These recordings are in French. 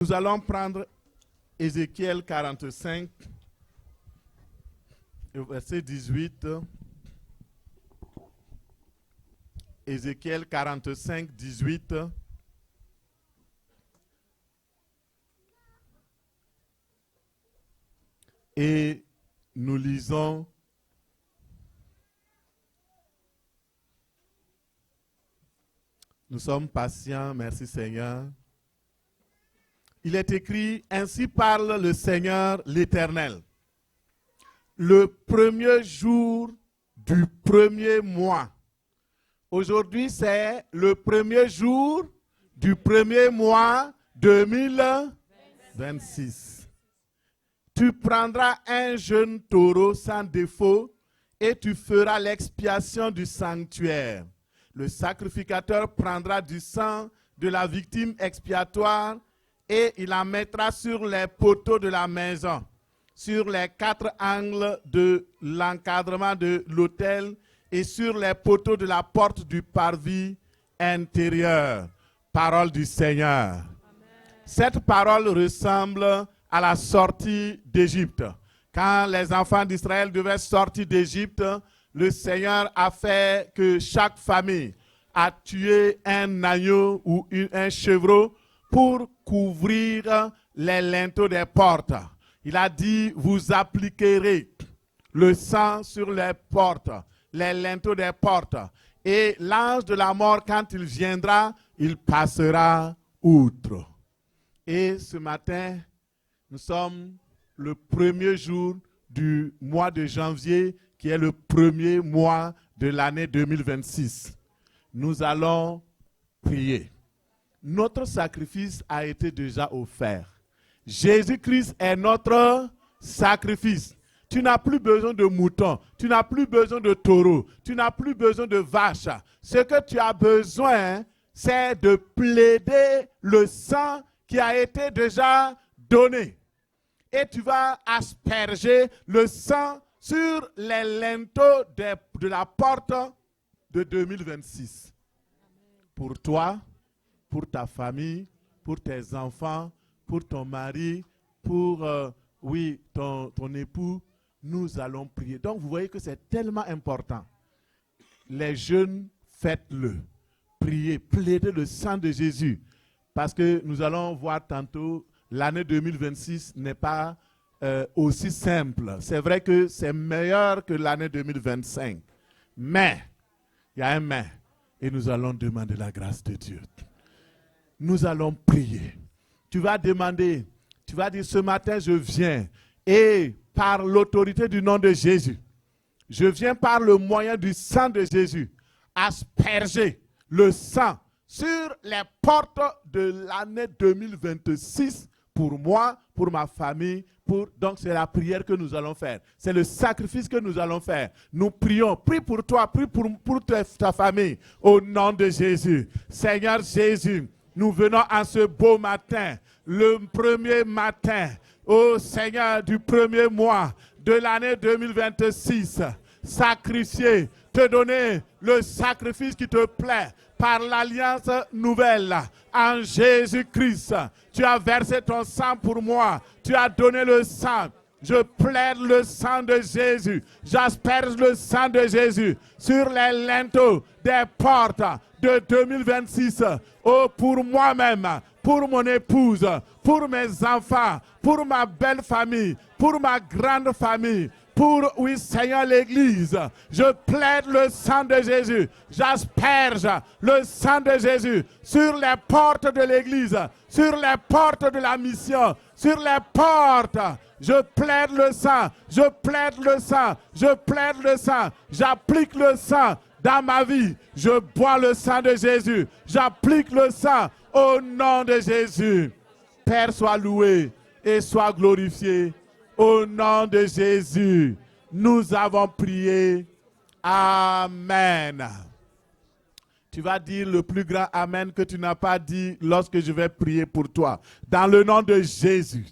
Nous allons prendre Ézéchiel 45, verset 18. Ézéchiel 45, 18. Et nous lisons Nous sommes patients, merci Seigneur. Il est écrit, ainsi parle le Seigneur l'Éternel. Le premier jour du premier mois. Aujourd'hui, c'est le premier jour du premier mois 2026. Tu prendras un jeune taureau sans défaut et tu feras l'expiation du sanctuaire. Le sacrificateur prendra du sang de la victime expiatoire et il en mettra sur les poteaux de la maison, sur les 4 angles de l'encadrement de l'autel et sur les poteaux de la porte du parvis intérieur. Parole du Seigneur. Amen. Cette parole ressemble à la sortie d'Égypte. Quand les enfants d'Israël devaient sortir d'Égypte, le Seigneur a fait que chaque famille a tué un agneau ou un chevreau pour couvrir les linteaux des portes. Il a dit, vous appliquerez le sang sur les portes, les linteaux des portes. Et l'ange de la mort, quand il viendra, il passera outre. Et ce matin, nous sommes le premier jour du mois de janvier, qui est le premier mois de l'année 2026. Nous allons prier. Notre sacrifice a été déjà offert. Jésus-Christ est notre sacrifice. Tu n'as plus besoin de moutons, tu n'as plus besoin de taureaux, tu n'as plus besoin de vaches. Ce que tu as besoin, c'est de plaider le sang qui a été déjà donné. Et tu vas asperger le sang sur les linteaux de la porte de 2026. Pour toi, pour ta famille, pour tes enfants, pour ton mari, pour ton époux, nous allons prier. Donc vous voyez que c'est tellement important. Les jeunes, faites-le. Priez, plaidez le sang de Jésus. Parce que nous allons voir tantôt, l'année 2026 n'est pas aussi simple. C'est vrai que c'est meilleur que l'année 2025. Mais, il y a un mais. Et nous allons demander la grâce de Dieu. Nous allons prier. Tu vas demander, tu vas dire, ce matin je viens. Et par l'autorité du nom de Jésus, je viens par le moyen du sang de Jésus, asperger le sang sur les portes de l'année 2026 pour moi, pour ma famille. Donc c'est la prière que nous allons faire. C'est le sacrifice que nous allons faire. Nous prions. Prie pour toi, prie pour ta famille. Au nom de Jésus. Seigneur Jésus, nous venons en ce beau matin, le premier matin, ô Seigneur, du premier mois de l'année 2026, sacrifier, te donner le sacrifice qui te plaît par l'alliance nouvelle en Jésus-Christ. Tu as versé ton sang pour moi, tu as donné le sang. Je plaide le sang de Jésus, j'asperge le sang de Jésus sur les linteaux des portes de 2026. Oh, pour moi-même, pour mon épouse, pour mes enfants, pour ma belle famille, pour ma grande famille, pour, oui Seigneur, l'Église. Je plaide le sang de Jésus, j'asperge le sang de Jésus sur les portes de l'Église, sur les portes de la mission, sur les portes. Je plaide le sang, je plaide le sang, je plaide le sang, j'applique le sang dans ma vie. Je bois le sang de Jésus, j'applique le sang au nom de Jésus. Père, sois loué et sois glorifié. Au nom de Jésus, nous avons prié. Amen. Tu vas dire le plus grand Amen que tu n'as pas dit lorsque je vais prier pour toi. Dans le nom de Jésus.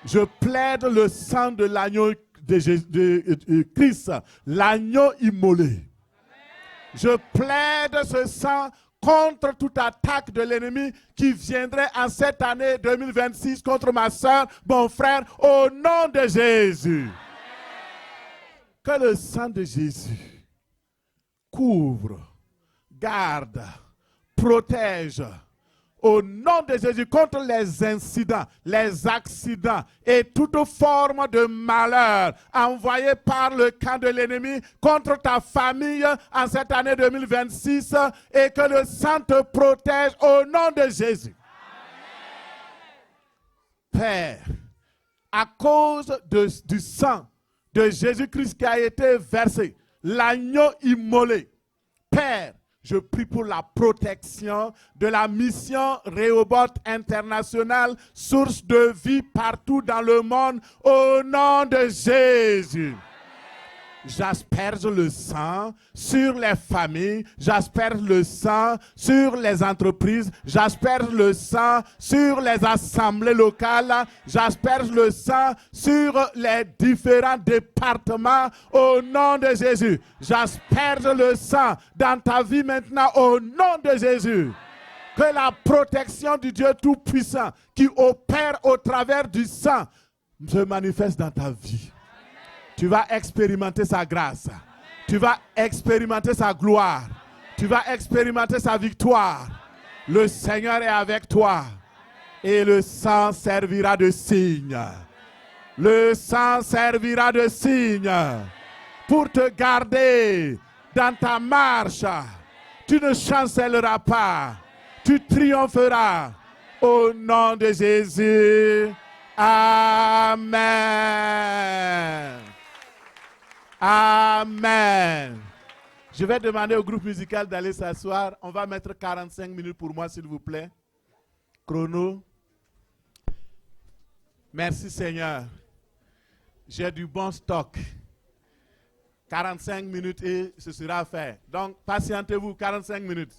Je plaide le sang de l'agneau de Christ, l'agneau immolé. Je plaide ce sang contre toute attaque de l'ennemi qui viendrait en cette année 2026 contre ma soeur, mon frère, au nom de Jésus. Que le sang de Jésus couvre, garde, protège, au nom de Jésus, contre les incidents, les accidents et toute forme de malheur envoyé par le camp de l'ennemi contre ta famille en cette année 2026 et que le sang te protège au nom de Jésus. Amen. Père, à cause du sang de Jésus-Christ qui a été versé, l'agneau immolé, Père, je prie pour la protection de la mission Rehoboth International, source de vie partout dans le monde, au nom de Jésus. J'asperge le sang sur les familles, j'asperge le sang sur les entreprises, j'asperge le sang sur les assemblées locales, j'asperge le sang sur les différents départements au nom de Jésus. J'asperge le sang dans ta vie maintenant au nom de Jésus. Que la protection du Dieu Tout-Puissant qui opère au travers du sang se manifeste dans ta vie. Tu vas expérimenter sa grâce. Tu vas expérimenter sa gloire. Tu vas expérimenter sa victoire. Le Seigneur est avec toi. Et le sang servira de signe. Le sang servira de signe pour te garder dans ta marche. Tu ne chancelleras pas. Tu triompheras au nom de Jésus. Amen. Amen. Je vais demander au groupe musical d'aller s'asseoir. On va mettre 45 minutes pour moi, s'il vous plaît. Chrono. Merci Seigneur. J'ai du bon stock. 45 minutes et ce sera fait. Donc, patientez-vous 45 minutes.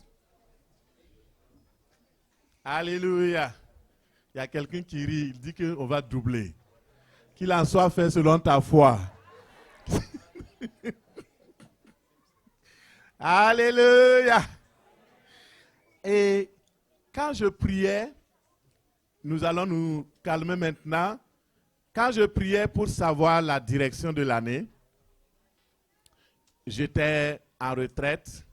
Alléluia. Il y a quelqu'un qui rit, il dit qu'on va doubler. Qu'il en soit fait selon ta foi. Alléluia. Et quand je priais, nous allons nous calmer maintenant. Quand je priais pour savoir la direction de l'année, j'étais en retraite.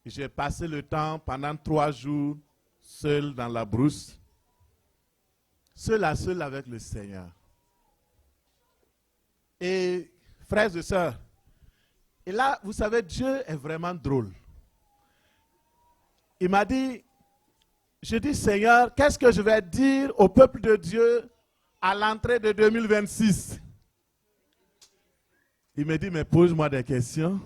J'ai passé le temps pendant 3 jours seul dans la brousse, seul à seul avec le Seigneur. Et frères et sœurs, et là, vous savez, Dieu est vraiment drôle. Il m'a dit, je dis Seigneur, qu'est-ce que je vais dire au peuple de Dieu à l'entrée de 2026? Il me dit, mais pose-moi des questions.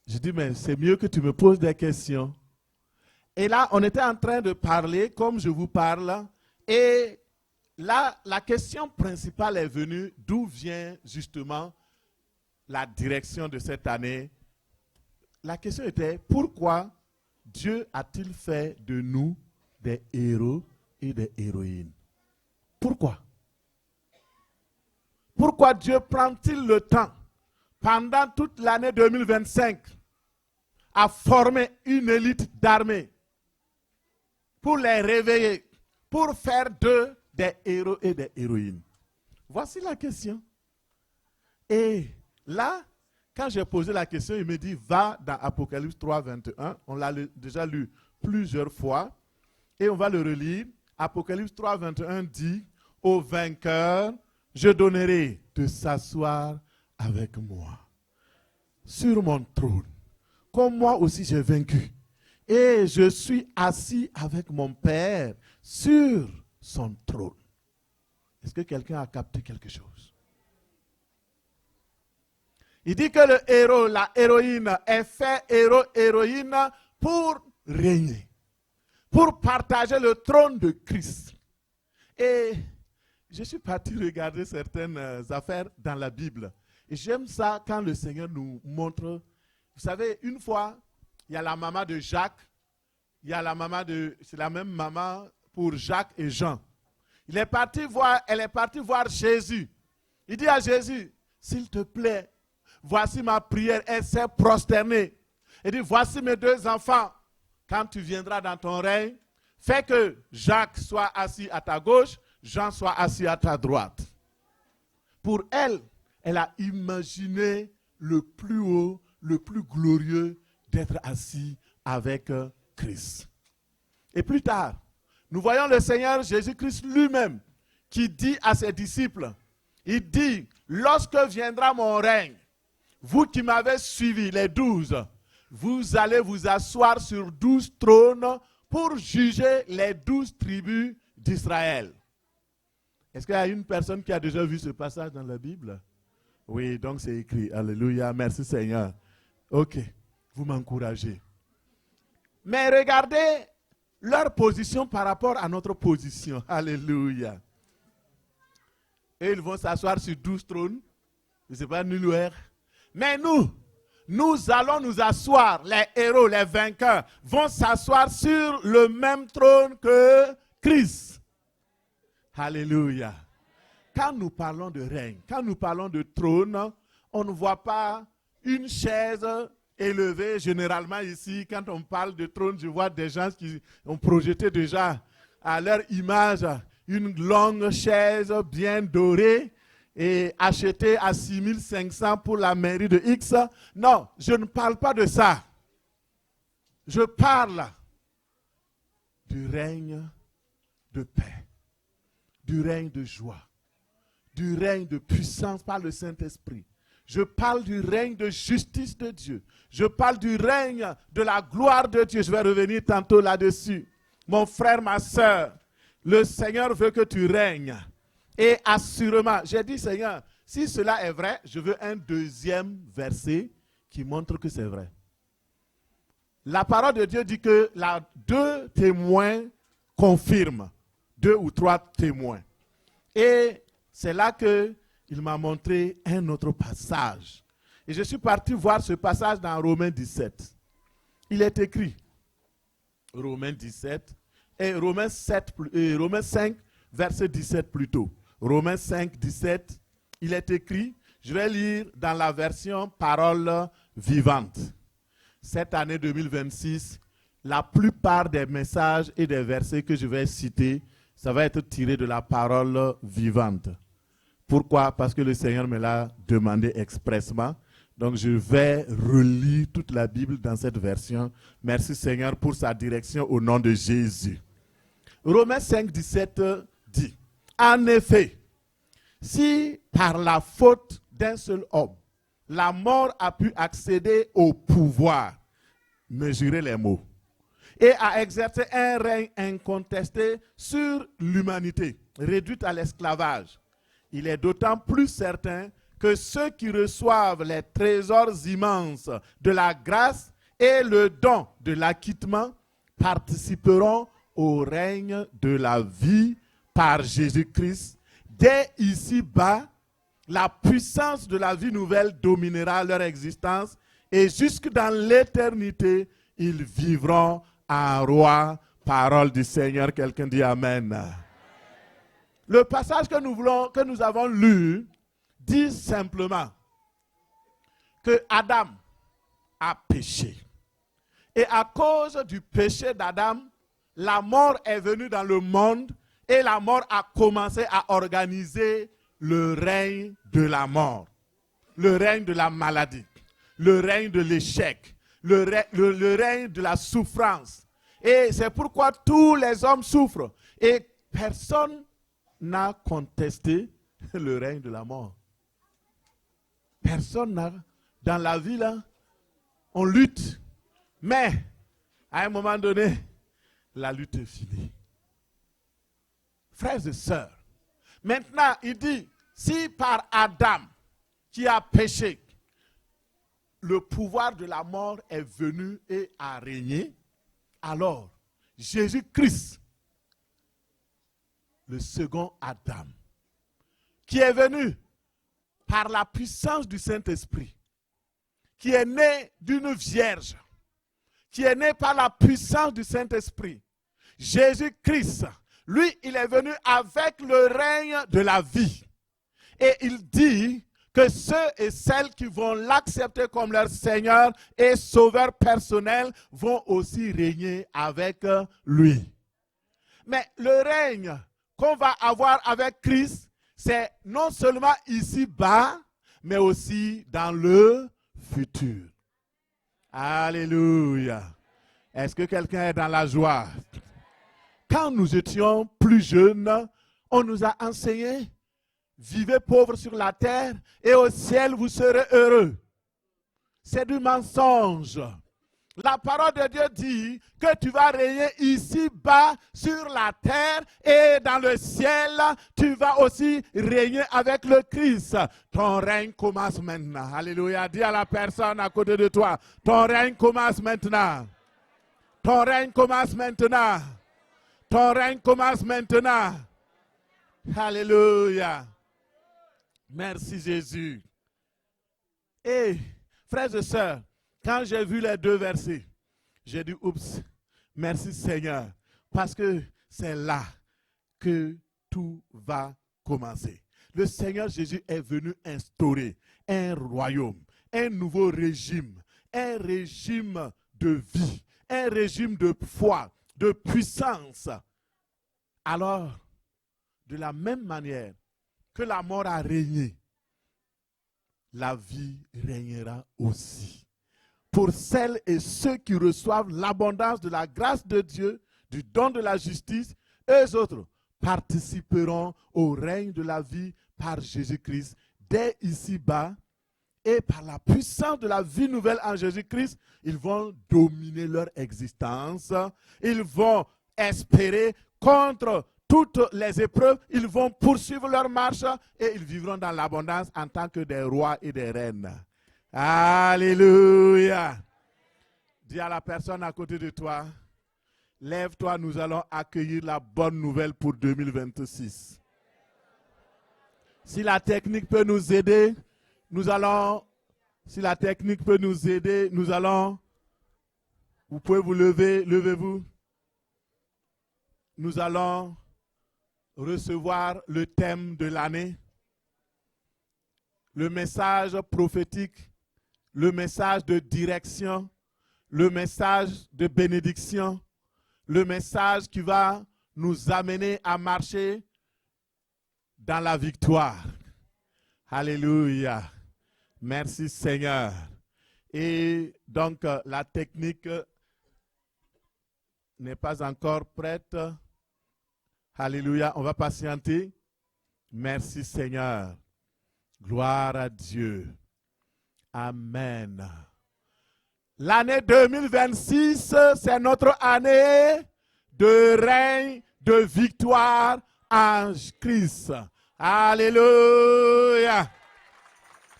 Je dis, mais c'est mieux que tu me poses des questions. Et là, on était en train de parler comme je vous parle. Et là, la question principale est venue, d'où vient justement la direction de cette année. La question était, pourquoi Dieu a-t-il fait de nous des héros et des héroïnes? Pourquoi? Pourquoi Dieu prend-il le temps, pendant toute l'année 2025, à former une élite d'armée pour les réveiller, pour faire d'eux des héros et des héroïnes? Voici la question. Et là, quand j'ai posé la question, il me dit, va dans Apocalypse 3, 21. On l'a déjà lu plusieurs fois. Et on va le relire. Apocalypse 3, 21 dit, au vainqueur, je donnerai de s'asseoir avec moi sur mon trône, comme moi aussi j'ai vaincu. Et je suis assis avec mon Père sur son trône. Est-ce que quelqu'un a capté quelque chose? Il dit que le héros, la héroïne est fait héros, héroïne pour régner, pour partager le trône de Christ. Et je suis parti regarder certaines affaires dans la Bible. Et j'aime ça quand le Seigneur nous montre. Vous savez, une fois, il y a la maman de Jacques, il y a la maman de, c'est la même maman pour Jacques et Jean. Elle est partie voir Jésus. Il dit à Jésus, s'il te plaît, voici ma prière. Elle s'est prosternée. Il dit, voici mes 2 enfants. Quand tu viendras dans ton règne, fais que Jacques soit assis à ta gauche, Jean soit assis à ta droite. Pour elle, elle a imaginé le plus haut, le plus glorieux d'être assis avec Christ. Et plus tard, nous voyons le Seigneur Jésus-Christ lui-même qui dit à ses disciples, il dit, lorsque viendra mon règne, vous qui m'avez suivi, les 12, vous allez vous asseoir sur 12 trônes pour juger les 12 tribus d'Israël. Est-ce qu'il y a une personne qui a déjà vu ce passage dans la Bible? Oui, donc c'est écrit. Alléluia, merci Seigneur. Ok, vous m'encouragez. Mais regardez leur position par rapport à notre position. Alléluia. Et ils vont s'asseoir sur 12 trônes. Je ne sais pas, nul ou air. Mais nous allons nous asseoir, les héros, les vainqueurs, vont s'asseoir sur le même trône que Christ. Alléluia. Quand nous parlons de règne, quand nous parlons de trône, on ne voit pas une chaise élevée. Généralement ici, quand on parle de trône, je vois des gens qui ont projeté déjà à leur image une longue chaise bien dorée et achetée à 6 500 pour la mairie de X. Non, je ne parle pas de ça. Je parle du règne de paix, du règne de joie, du règne de puissance par le Saint-Esprit. Je parle du règne de justice de Dieu. Je parle du règne de la gloire de Dieu. Je vais revenir tantôt là-dessus. Mon frère, ma soeur, le Seigneur veut que tu règnes. Et assurément, j'ai dit, Seigneur, si cela est vrai, je veux un deuxième verset qui montre que c'est vrai. La parole de Dieu dit que 2 témoins confirment. 2 ou 3 témoins. Et c'est là qu'il m'a montré un autre passage. Et je suis parti voir ce passage dans Romains 17. Il est écrit, Romains 17, et Romains 5, verset 17 plutôt. Romains 5, 17, il est écrit, je vais lire dans la version parole vivante. Cette année 2026, la plupart des messages et des versets que je vais citer, ça va être tiré de la parole vivante. Pourquoi? Parce que le Seigneur me l'a demandé expressement. Donc je vais relire toute la Bible dans cette version. Merci Seigneur pour sa direction au nom de Jésus. Romains 5, 17 dit, en effet, si par la faute d'un seul homme, la mort a pu accéder au pouvoir, mesurez les mots, et a exercé un règne incontesté sur l'humanité, réduite à l'esclavage, il est d'autant plus certain que ceux qui reçoivent les trésors immenses de la grâce et le don de l'acquittement participeront au règne de la vie par Jésus-Christ. Dès ici-bas, la puissance de la vie nouvelle dominera leur existence et jusque dans l'éternité, ils vivront en roi. Parole du Seigneur, quelqu'un dit Amen. Le passage que nous avons lu dit simplement que Adam a péché. Et à cause du péché d'Adam, la mort est venue dans le monde et la mort a commencé à organiser le règne de la mort, le règne de la maladie, le règne de l'échec, le règne de la souffrance. Et c'est pourquoi tous les hommes souffrent. Et personne n'a contesté le règne de la mort. Personne n'a, dans la vie là, on lutte. Mais, à un moment donné, la lutte est finie. Frères et sœurs, maintenant, il dit, si par Adam, qui a péché, le pouvoir de la mort est venu et a régné, alors, Jésus-Christ, le second Adam, qui est venu par la puissance du Saint-Esprit, qui est né d'une vierge, qui est né par la puissance du Saint-Esprit. Jésus-Christ, lui, il est venu avec le règne de la vie. Et il dit que ceux et celles qui vont l'accepter comme leur Seigneur et Sauveur personnel vont aussi régner avec lui. Mais le règne qu'on va avoir avec Christ, c'est non seulement ici-bas, mais aussi dans le futur. Alléluia. Est-ce que quelqu'un est dans la joie? Quand nous étions plus jeunes, on nous a enseigné, vivez pauvres sur la terre et au ciel vous serez heureux. C'est du mensonge. La parole de Dieu dit que tu vas régner ici-bas sur la terre et dans le ciel, tu vas aussi régner avec le Christ. Ton règne commence maintenant. Alléluia. Dis à la personne à côté de toi, ton règne commence maintenant. Ton règne commence maintenant. Ton règne commence maintenant. Alléluia. Merci Jésus. Et frères et sœurs, quand j'ai vu les deux versets, j'ai dit, oups, merci Seigneur, parce que c'est là que tout va commencer. Le Seigneur Jésus est venu instaurer un royaume, un nouveau régime, un régime de vie, un régime de foi, de puissance. Alors, de la même manière que la mort a régné, la vie régnera aussi. Pour celles et ceux qui reçoivent l'abondance de la grâce de Dieu, du don de la justice, eux autres participeront au règne de la vie par Jésus-Christ dès ici-bas, et par la puissance de la vie nouvelle en Jésus-Christ, ils vont dominer leur existence, ils vont espérer contre toutes les épreuves, ils vont poursuivre leur marche et ils vivront dans l'abondance en tant que des rois et des reines. Alléluia. Dis à la personne à côté de toi, lève-toi, nous allons accueillir la bonne nouvelle pour 2026. Si la technique peut nous aider, nous allons, vous pouvez vous lever, levez-vous. Nous allons recevoir le thème de l'année, le message prophétique, le message de direction, le message de bénédiction, le message qui va nous amener à marcher dans la victoire. Alléluia. Merci Seigneur. Et donc la technique n'est pas encore prête. Alléluia. On va patienter. Merci Seigneur. Gloire à Dieu. Amen. L'année 2026, c'est notre année de règne, de victoire en Christ. Alléluia.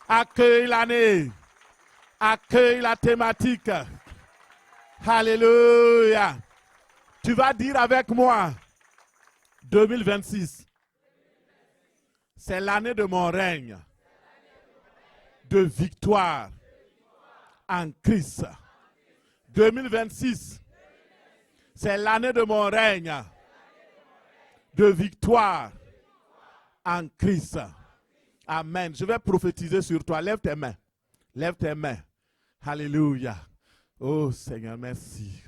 Accueille l'année. Accueille la thématique. Alléluia. Tu vas dire avec moi, 2026, c'est l'année de mon règne, de victoire en Christ. 2026, c'est l'année de mon règne, de victoire en Christ. Amen. Je vais prophétiser sur toi. Lève tes mains. Lève tes mains. Alléluia. Oh Seigneur, merci.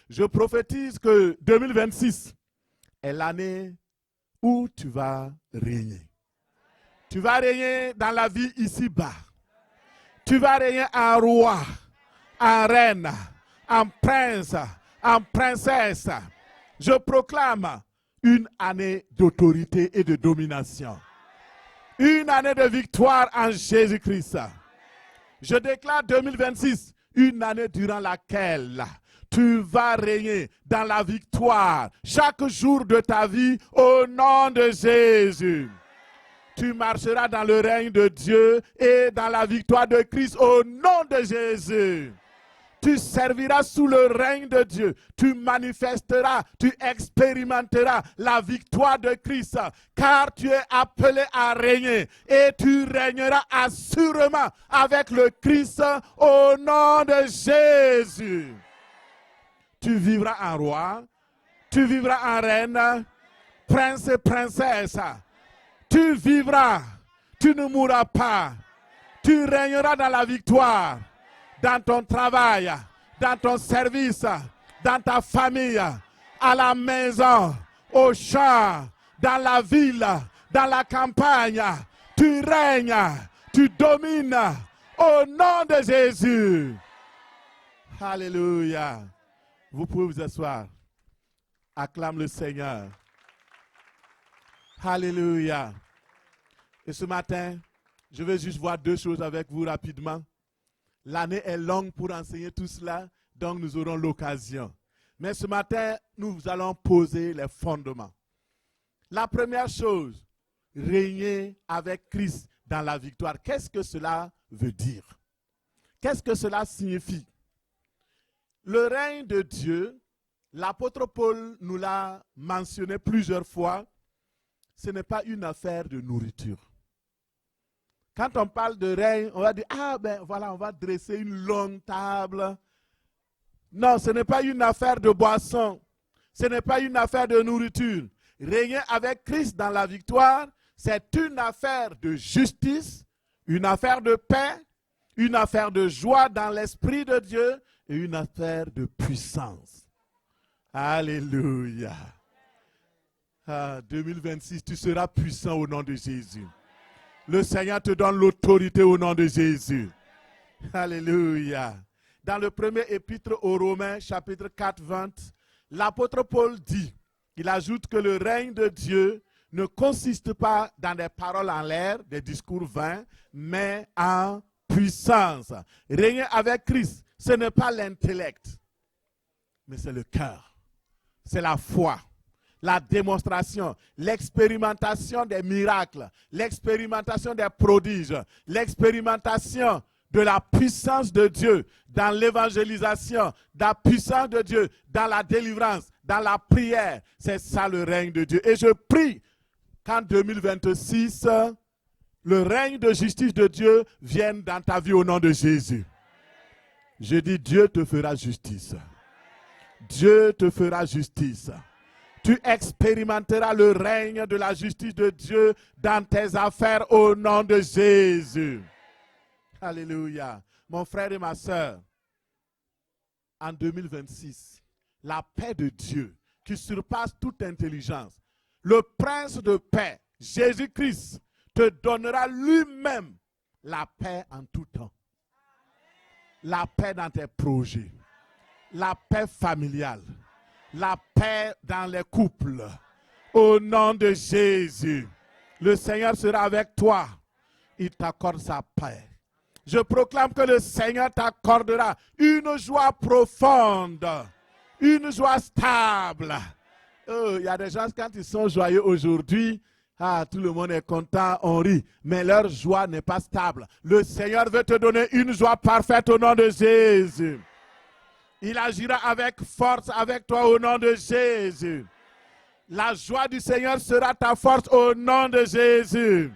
Je prophétise que 2026 est l'année où tu vas régner. Tu vas régner dans la vie ici-bas. Tu vas régner en roi, en reine, en prince, en princesse. Je proclame une année d'autorité et de domination. Une année de victoire en Jésus-Christ. Je déclare 2026, une année durant laquelle tu vas régner dans la victoire chaque jour de ta vie au nom de Jésus. Tu marcheras dans le règne de Dieu et dans la victoire de Christ au nom de Jésus. Tu serviras sous le règne de Dieu. Tu manifesteras, tu expérimenteras la victoire de Christ. Car tu es appelé à régner. Et tu régneras assurément avec le Christ au nom de Jésus. Tu vivras en roi. Tu vivras en reine. Prince et princesse. Tu vivras, tu ne mourras pas. Tu régneras dans la victoire, dans ton travail, dans ton service, dans ta famille, à la maison, au champ, dans la ville, dans la campagne. Tu règnes, tu domines au nom de Jésus. Alléluia. Vous pouvez vous asseoir. Acclame le Seigneur. Alléluia. Et ce matin, je vais juste voir deux choses avec vous rapidement. L'année est longue pour enseigner tout cela, donc nous aurons l'occasion. Mais ce matin, nous allons poser les fondements. La première chose, régner avec Christ dans la victoire. Qu'est-ce que cela veut dire? Qu'est-ce que cela signifie? Le règne de Dieu, l'apôtre Paul nous l'a mentionné plusieurs fois, ce n'est pas une affaire de nourriture. Quand on parle de règne, on va dire, ah ben voilà, on va dresser une longue table. Non, ce n'est pas une affaire de boisson. Ce n'est pas une affaire de nourriture. Régner avec Christ dans la victoire, c'est une affaire de justice, une affaire de paix, une affaire de joie dans l'Esprit de Dieu et une affaire de puissance. Alléluia. Ah, 2026, tu seras puissant au nom de Jésus. Le Seigneur te donne l'autorité au nom de Jésus. Alléluia. Dans le premier épître aux Romains, chapitre 4, 20, l'apôtre Paul dit, il ajoute que le règne de Dieu ne consiste pas dans des paroles en l'air, des discours vains, mais en puissance. Régner avec Christ, ce n'est pas l'intellect, mais c'est le cœur. C'est la foi. La démonstration, l'expérimentation des miracles, l'expérimentation des prodiges, l'expérimentation de la puissance de Dieu dans l'évangélisation, de la puissance de Dieu dans la délivrance, dans la prière. C'est ça le règne de Dieu. Et je prie qu'en 2026, le règne de justice de Dieu vienne dans ta vie au nom de Jésus. Je dis, Dieu te fera justice. Dieu te fera justice. Tu expérimenteras le règne de la justice de Dieu dans tes affaires au nom de Jésus. Alléluia. Mon frère et ma soeur, en 2026, la paix de Dieu qui surpasse toute intelligence, le prince de paix, Jésus-Christ, te donnera lui-même la paix en tout temps. La paix dans tes projets, la paix familiale, la paix dans les couples. Au nom de Jésus, le Seigneur sera avec toi. Il t'accorde sa paix. Je proclame que le Seigneur t'accordera une joie profonde, une joie stable. Oh, il y a des gens, quand ils sont joyeux aujourd'hui, tout le monde est content, on rit, mais leur joie n'est pas stable. Le Seigneur veut te donner une joie parfaite au nom de Jésus. Il agira avec force avec toi au nom de Jésus. La joie du Seigneur sera ta force au nom de Jésus.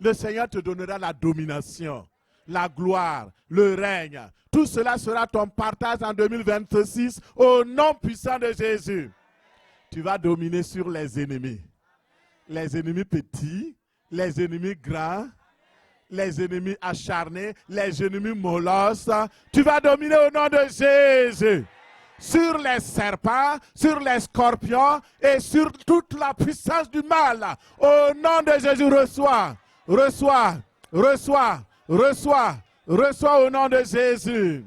Le Seigneur te donnera la domination, la gloire, le règne. Tout cela sera ton partage en 2026 au nom puissant de Jésus. Tu vas dominer sur les ennemis. Les ennemis petits, les ennemis grands, les ennemis acharnés, les ennemis molosses. Tu vas dominer au nom de Jésus. Sur les serpents, sur les scorpions et sur toute la puissance du mal. Au nom de Jésus, reçois, reçois, reçois, reçois, reçois au nom de Jésus.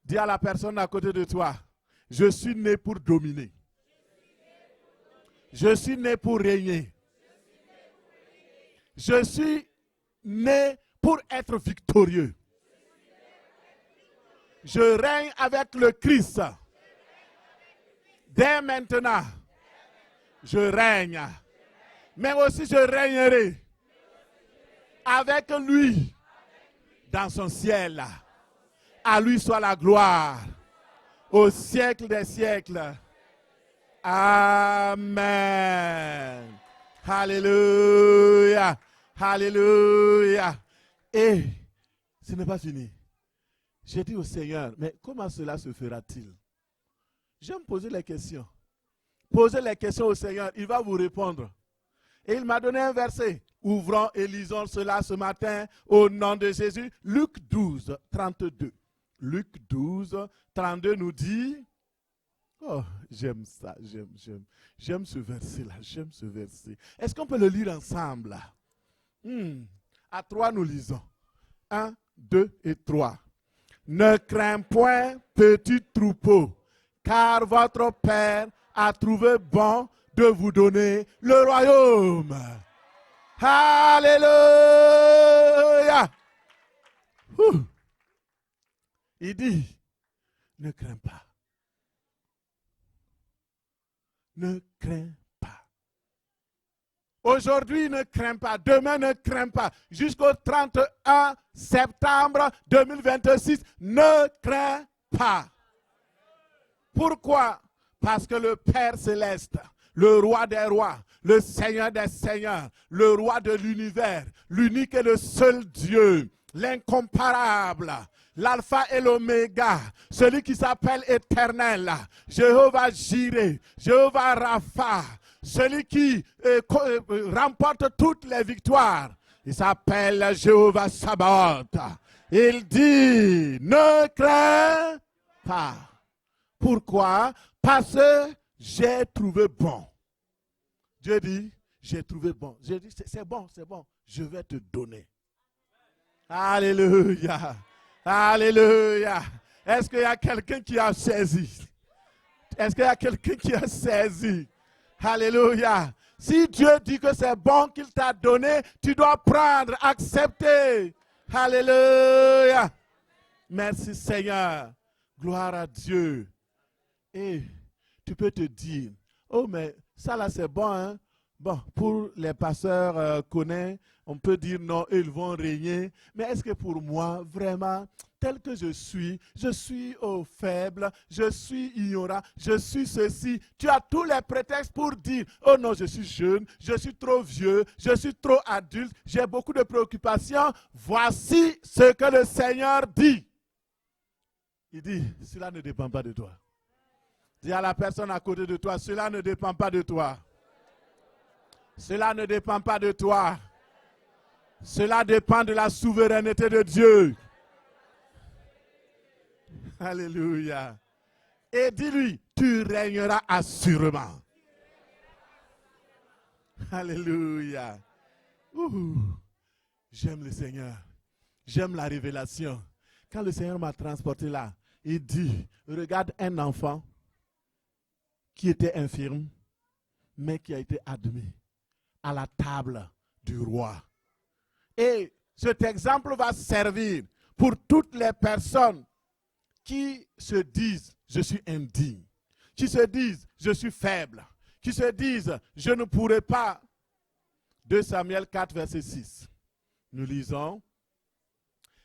Dis à la personne à côté de toi, je suis né pour dominer. Je suis né pour régner. Je suis né pour être victorieux. Je règne avec le Christ. Dès maintenant, je règne. Mais aussi je régnerai avec lui dans son ciel. À lui soit la gloire au siècle des siècles. Amen. Alléluia. Alléluia. Et ce n'est pas fini. J'ai dit au Seigneur, mais comment cela se fera-t-il? J'aime poser les questions. Posez les questions au Seigneur, il va vous répondre. Et il m'a donné un verset. Ouvrons et lisons cela ce matin au nom de Jésus. Luc 12, 32. Luc 12, 32 nous dit, oh, j'aime ça, j'aime ce verset-là, j'aime ce verset. Est-ce qu'on peut le lire ensemble? À 3, nous lisons. 1, 2 et 3. Ne crains point, petit troupeau, car votre Père a trouvé bon de vous donner le royaume. Alléluia. Il dit, ne crains pas. Ne crains pas. Aujourd'hui, ne crains pas. Demain, ne crains pas. Jusqu'au 31 septembre 2026, ne crains pas. Pourquoi? Parce que le Père céleste, le roi des rois, le Seigneur des seigneurs, le roi de l'univers, l'unique et le seul Dieu, l'incomparable, l'alpha et l'oméga, celui qui s'appelle éternel, Jéhovah Jireh, Jéhovah Rapha, celui qui remporte toutes les victoires, il s'appelle Jéhovah Sabaoth. Il dit, ne crains pas. Pourquoi? Parce que j'ai trouvé bon. Dieu dit, j'ai trouvé bon. J'ai dit, c'est bon, je vais te donner. Alléluia. Alléluia. Est-ce qu'il y a quelqu'un qui a saisi? Est-ce qu'il y a quelqu'un qui a saisi? Alléluia. Si Dieu dit que c'est bon qu'il t'a donné, tu dois prendre, accepter. Alléluia. Merci Seigneur. Gloire à Dieu. Et tu peux te dire, oh mais ça là c'est bon, hein? Bon, pour les pasteurs connaissent, on peut dire non, ils vont régner. Mais est-ce que pour moi, vraiment, tel que je suis faible, je suis ignorant, je suis ceci. Tu as tous les prétextes pour dire, oh non, je suis jeune, je suis trop vieux, je suis trop adulte, j'ai beaucoup de préoccupations. Voici ce que le Seigneur dit. Il dit, cela ne dépend pas de toi. Dis à la personne à côté de toi, cela ne dépend pas de toi. Cela ne dépend pas de toi. Cela dépend de la souveraineté de Dieu. Alléluia. Et dis-lui, tu régneras assurément. Alléluia. J'aime le Seigneur. J'aime la révélation. Quand le Seigneur m'a transporté là, il dit, regarde un enfant qui était infirme, mais qui a été admis à la table du roi. Et cet exemple va servir pour toutes les personnes qui se disent, je suis indigne, qui se disent, je suis faible, qui se disent, je ne pourrai pas. 2 Samuel 4, verset 6. Nous lisons,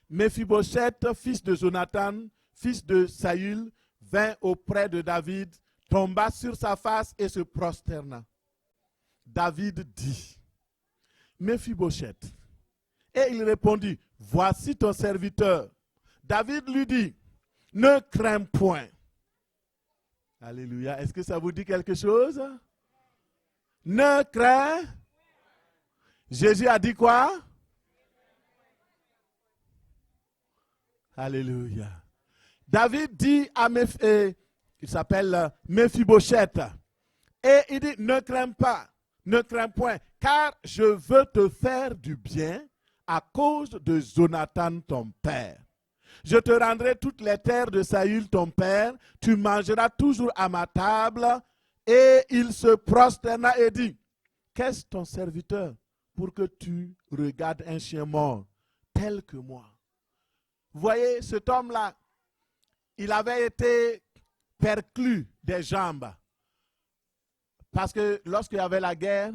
Méphibosheth, fils de Jonathan, fils de Saül, vint auprès de David, tomba sur sa face et se prosterna. David dit, Méphibosheth. Et il répondit, voici ton serviteur. David lui dit, ne crains point. Alléluia. Est-ce que ça vous dit quelque chose? Ne crains. Jésus a dit quoi? Alléluia. David dit à il s'appelle Méphibosheth. Et il dit, ne crains pas, ne crains point, car je veux te faire du bien à cause de Jonathan ton père. Je te rendrai toutes les terres de Saül ton père, tu mangeras toujours à ma table. Et il se prosterna et dit, qu'est-ce ton serviteur pour que tu regardes un chien mort tel que moi? Vous voyez, cet homme-là, il avait été perclus des jambes. Parce que lorsqu'il y avait la guerre,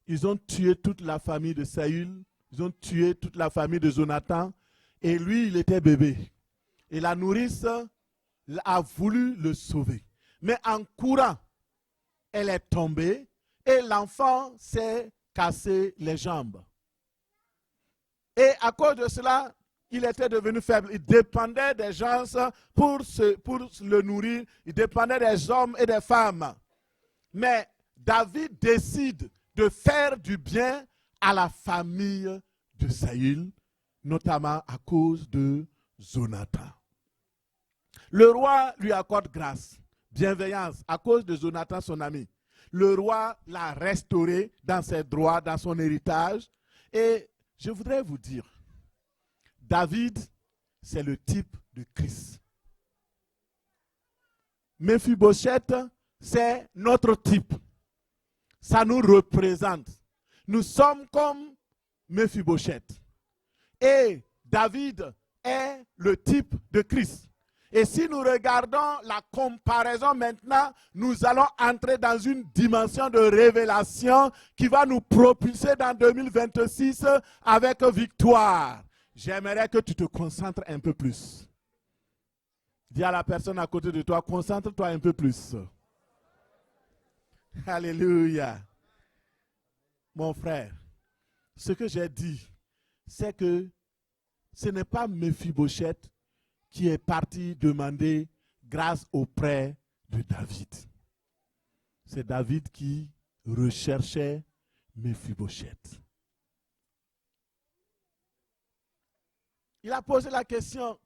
ils ont tué toute la famille de Saül, ils ont tué toute la famille de Jonathan, et lui, il était bébé. Et la nourrice a voulu le sauver. Mais en courant, elle est tombée, et l'enfant s'est cassé les jambes. Et à cause de cela, il était devenu faible. Il dépendait des gens pour le nourrir. Il dépendait des hommes et des femmes. Mais David décide de faire du bien à la famille de Saül, notamment à cause de Jonathan. Le roi lui accorde grâce, bienveillance, à cause de Jonathan, son ami. Le roi l'a restauré dans ses droits, dans son héritage. Et je voudrais vous dire, David, c'est le type de Christ. Mephibosheth, c'est notre type. Ça nous représente. Nous sommes comme Mephibosheth. Et David est le type de Christ. Et si nous regardons la comparaison maintenant, nous allons entrer dans une dimension de révélation qui va nous propulser dans 2026 avec victoire. J'aimerais que tu te concentres un peu plus. Dis à la personne à côté de toi, concentre-toi un peu plus. Alléluia. Mon frère, ce que j'ai dit, c'est que ce n'est pas Mephibosheth qui est parti demander grâce auprès de David. C'est David qui recherchait Mephibosheth. Il a posé la question,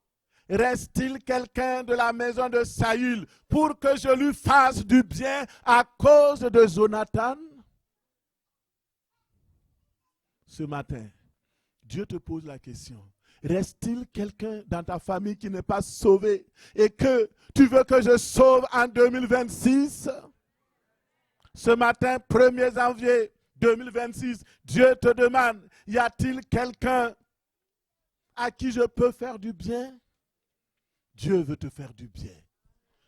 reste-t-il quelqu'un de la maison de Saül pour que je lui fasse du bien à cause de Jonathan? Ce matin, Dieu te pose la question. Reste-t-il quelqu'un dans ta famille qui n'est pas sauvé et que tu veux que je sauve en 2026? Ce matin, 1er janvier 2026, Dieu te demande, y a-t-il quelqu'un à qui je peux faire du bien? Dieu veut te faire du bien.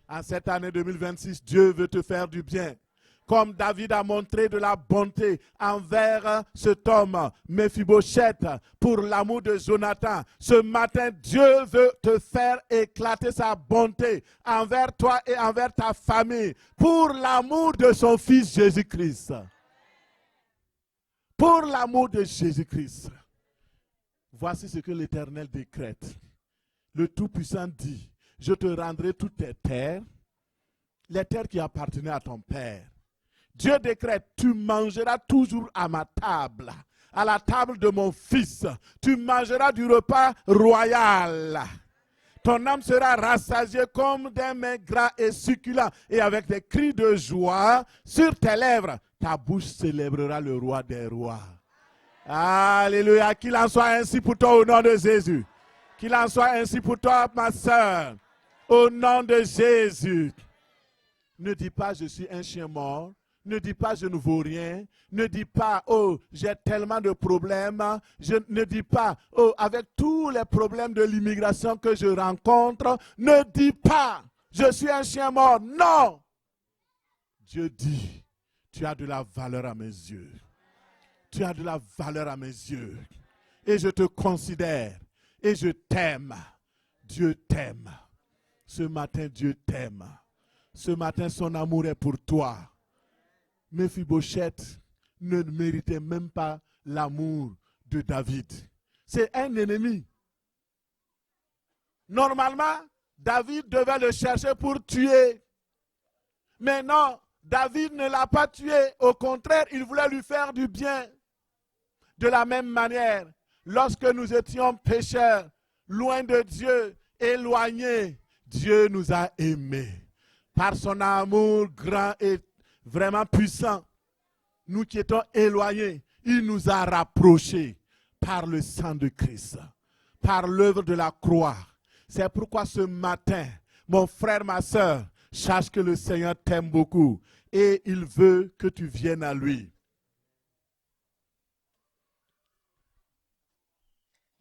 En cette année 2026, Dieu veut te faire du bien. Comme David a montré de la bonté envers cet homme, Mephibosheth, pour l'amour de Jonathan. Ce matin, Dieu veut te faire éclater sa bonté envers toi et envers ta famille, pour l'amour de son fils Jésus-Christ. Pour l'amour de Jésus-Christ. Voici ce que l'Éternel décrète. Le Tout-Puissant dit, je te rendrai toutes tes terres, les terres qui appartenaient à ton père. Dieu décrète, tu mangeras toujours à ma table, à la table de mon fils. Tu mangeras du repas royal. Ton âme sera rassasiée comme d'un mets gras et succulent. Et avec des cris de joie sur tes lèvres, ta bouche célébrera le roi des rois. Alléluia. Qu'il en soit ainsi pour toi au nom de Jésus. Qu'il en soit ainsi pour toi, ma soeur. Au nom de Jésus. Ne dis pas, je suis un chien mort. Ne dis pas, je ne vaux rien. Ne dis pas, oh, j'ai tellement de problèmes. Ne dis pas, oh, avec tous les problèmes de l'immigration que je rencontre. Ne dis pas, je suis un chien mort. Non. Dieu dit, tu as de la valeur à mes yeux. Tu as de la valeur à mes yeux. Et je te considère. Et je t'aime. Dieu t'aime. Ce matin, Dieu t'aime. Ce matin, son amour est pour toi. Mephibosheth ne méritait même pas l'amour de David. C'est un ennemi. Normalement, David devait le chercher pour tuer. Mais non, David ne l'a pas tué. Au contraire, il voulait lui faire du bien. De la même manière, lorsque nous étions pécheurs, loin de Dieu, éloignés, Dieu nous a aimés. Par son amour grand et vraiment puissant, nous qui étions éloignés, il nous a rapprochés par le sang de Christ, par l'œuvre de la croix. C'est pourquoi ce matin, mon frère, ma soeur, sache que le Seigneur t'aime beaucoup et il veut que tu viennes à lui.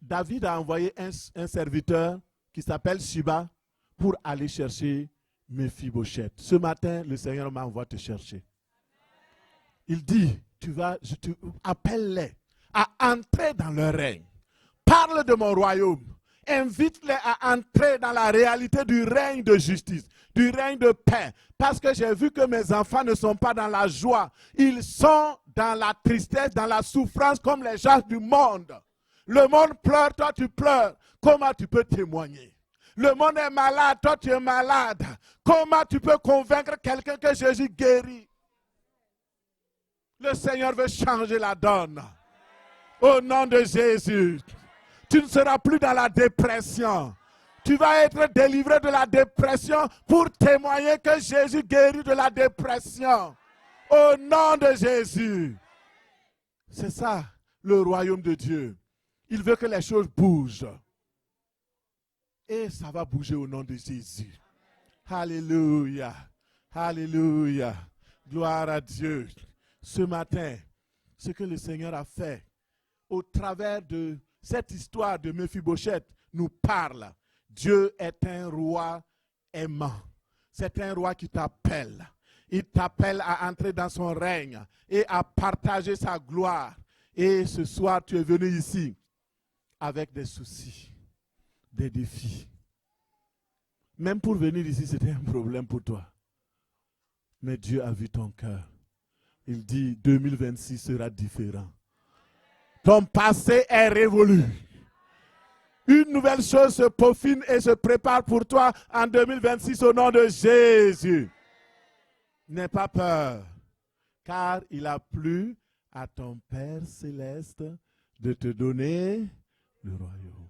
David a envoyé un serviteur qui s'appelle Shiba pour aller chercher Mephibosheth. Ce matin, le Seigneur m'envoie te chercher. Il dit, appelle-les à entrer dans leur règne. Parle de mon royaume. Invite-les à entrer dans la réalité du règne de justice, du règne de paix. Parce que j'ai vu que mes enfants ne sont pas dans la joie. Ils sont dans la tristesse, dans la souffrance comme les gens du monde. Le monde pleure, toi tu pleures. Comment tu peux témoigner? Le monde est malade, toi tu es malade. Comment tu peux convaincre quelqu'un que Jésus guérit? Le Seigneur veut changer la donne. Au nom de Jésus. Tu ne seras plus dans la dépression. Tu vas être délivré de la dépression pour témoigner que Jésus guérit de la dépression. Au nom de Jésus. C'est ça, le royaume de Dieu. Il veut que les choses bougent. Et ça va bouger au nom de Jésus. Alléluia. Alléluia. Gloire à Dieu. Ce matin, ce que le Seigneur a fait au travers de cette histoire de Méphibosheth nous parle. Dieu est un roi aimant. C'est un roi qui t'appelle. Il t'appelle à entrer dans son règne et à partager sa gloire. Et ce soir, tu es venu ici avec des soucis, des défis. Même pour venir ici, c'était un problème pour toi. Mais Dieu a vu ton cœur. Il dit, 2026 sera différent. Ton passé est révolu. Une nouvelle chose se peaufine et se prépare pour toi en 2026 au nom de Jésus. N'aie pas peur, car il a plu à ton Père céleste de te donner le royaume.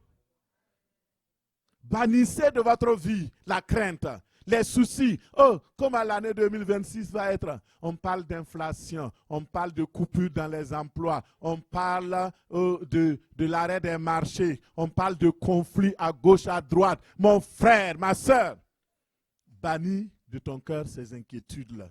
Bannissez de votre vie la crainte, les soucis. Oh, comment l'année 2026 va être? On parle d'inflation, on parle de coupure dans les emplois, on parle de l'arrêt des marchés, on parle de conflits à gauche, à droite. Mon frère, ma soeur, bannis de ton cœur ces inquiétudes-là.